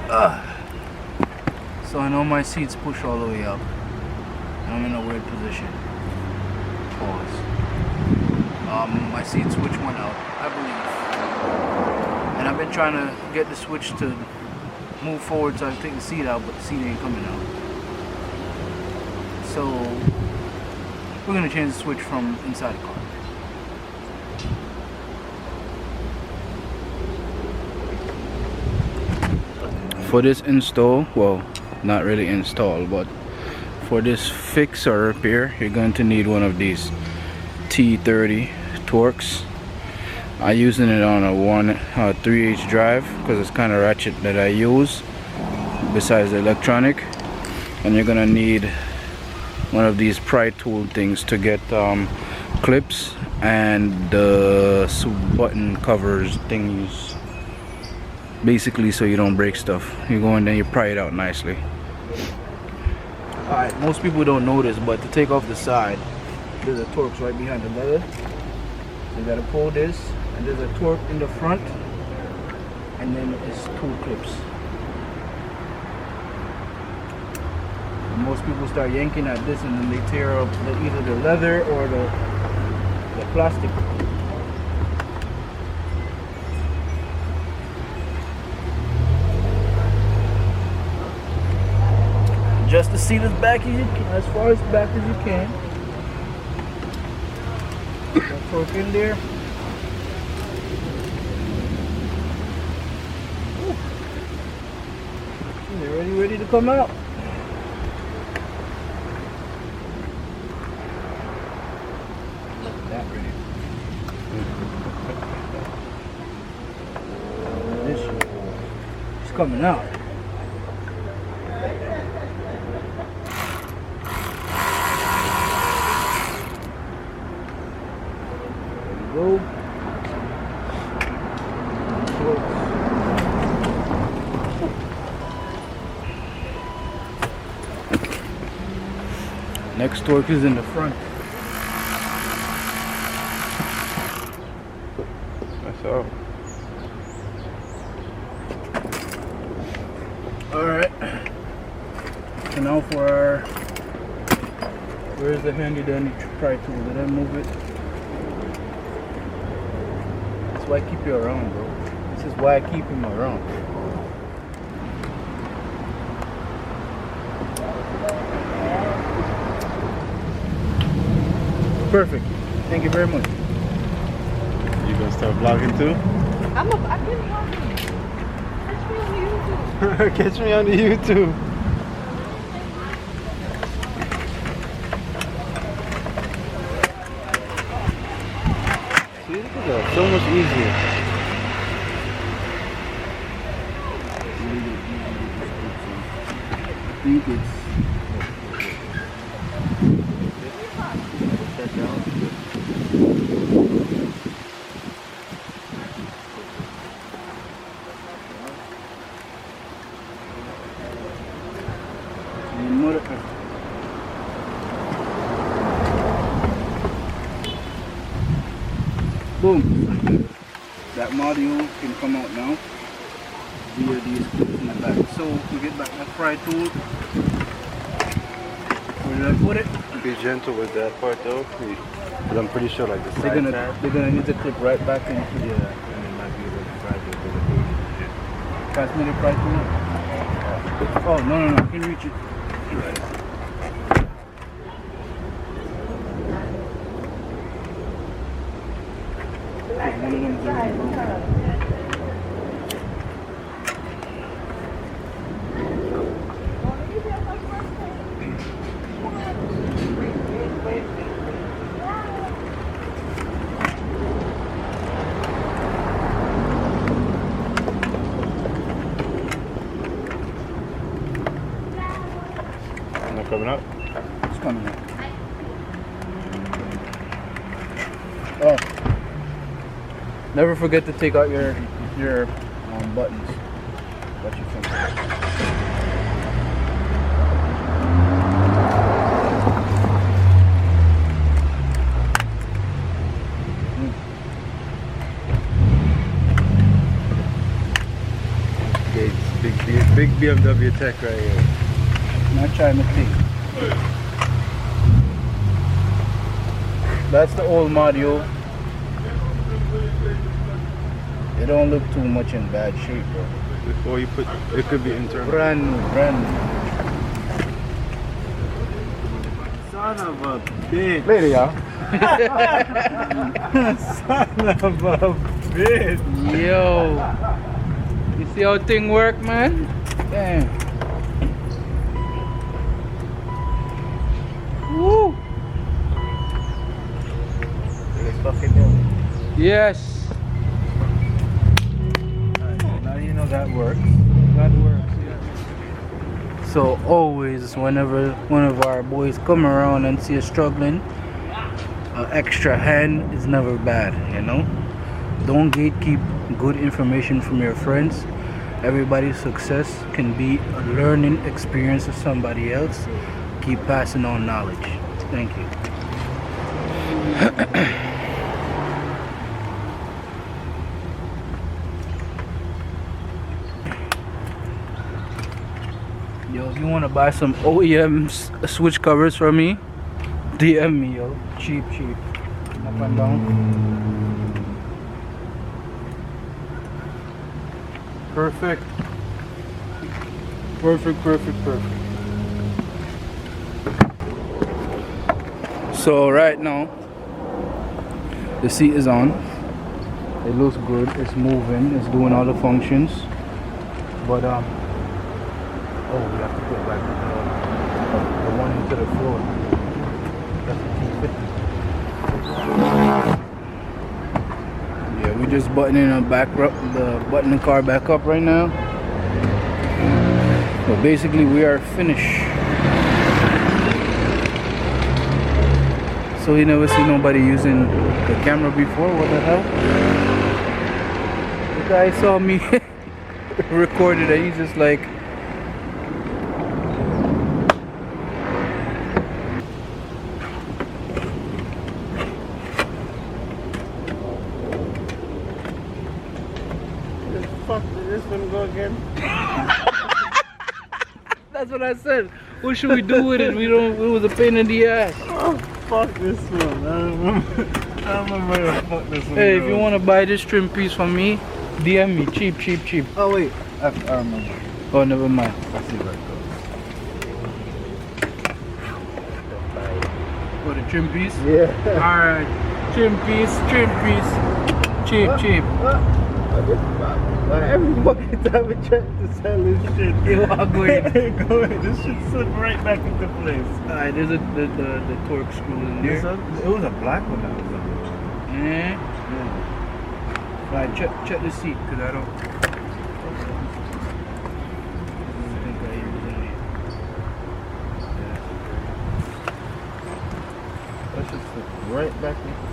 So I know my seats push all the way up. I'm in a weird position. Pause. My seat switch went out, I believe. And I've been trying to get the switch to move forward so I can take the seat out, but the seat ain't coming out. So we're gonna change the switch from inside the car. For this install, well, not really install, but for this fix or repair, you're going to need one of these T30 Torx. I'm using it on a 3H drive because it's kind of ratchet that I use besides the electronic. And you're gonna need one of these pry tool things to get clips and the button covers thingies, basically so you don't break stuff. You go in there, you pry it out nicely. Alright, most people don't know this, but to take off the side, there's a Torx right behind the leather. So you gotta pull this, and there's a Torx in the front, and then it's two clips. And most people start yanking at this, and then they tear up either the leather or the plastic. Just the seat as back as you can, as far as back as you can. That torque in there. They're ready to come out. That ready. This shit is coming out. Go. Next torque is in the front. That's all. Alright. So now for our, where's the handy dandy pry tool? Did I move it? That's why I keep you around, bro. This is why I keep him around. Perfect. Thank you very much. You gonna start vlogging too? I've been vlogging. Catch me on the YouTube. Catch me on the YouTube. See, look at that. So much easier. I think it's boom. That module can come out now via these clips in the back. So to get back that pry tool, where did I put it? Be gentle with that part though, because I'm pretty sure like the They're gonna need to clip right back into the. and it might be able to try to do it. Pass me the pry tool. Oh no, I can reach it. One of them dirty, bro. Not coming up? It's coming up. Oh, never forget to take out your buttons. Got your finger. Big BMW tech right here. Not trying to think. That's the old module. It don't look too much in bad shape, bro. Before you put, it could be internal. Brand new, brand new. Son of a bitch. Later, y'all. Son of a bitch. Yo. You see how thing work, man? Damn. Woo. It's fucking new. Yes. Now you know that works. That works, yeah. So always, whenever one of our boys come around and see us struggling, an extra hand is never bad, you know. Don't gatekeep good information from your friends. Everybody's success can be a learning experience of somebody else. Keep passing on knowledge. Thank you. Yo, if you want to buy some OEM switch covers from me, DM me, yo. Cheap. Up and down. Perfect. So right now, the seat is on. It looks good. It's moving. It's doing all the functions. But oh, we have to put back the one into the floor. That's the T50. Yeah, we just buttoning the car back up right now. But basically, we are finished. So you never see nobody using the camera before. What the hell? The guy saw me recorded it. He's just like, Fuck, did this one go again? that's what I said. What should we do with it? It was a pain in the ass. Oh, fuck this one. I don't remember where the fuck this one Hey, if goes. you want to buy this trim piece from me, DM me. Cheap. Oh wait, I remember. Oh, never mind. Let's see where it goes. For the trim piece? Yeah. Alright. Trim piece. Cheap. Every fucking time we try to sell this shit, You are going. go ahead, this shit slip right back into place. Alright, there's the torque screw in This there. one, it was a black one that was on. Yeah. Yeah. Alright, check the seat, because I don't think I use any. That shit slip right back into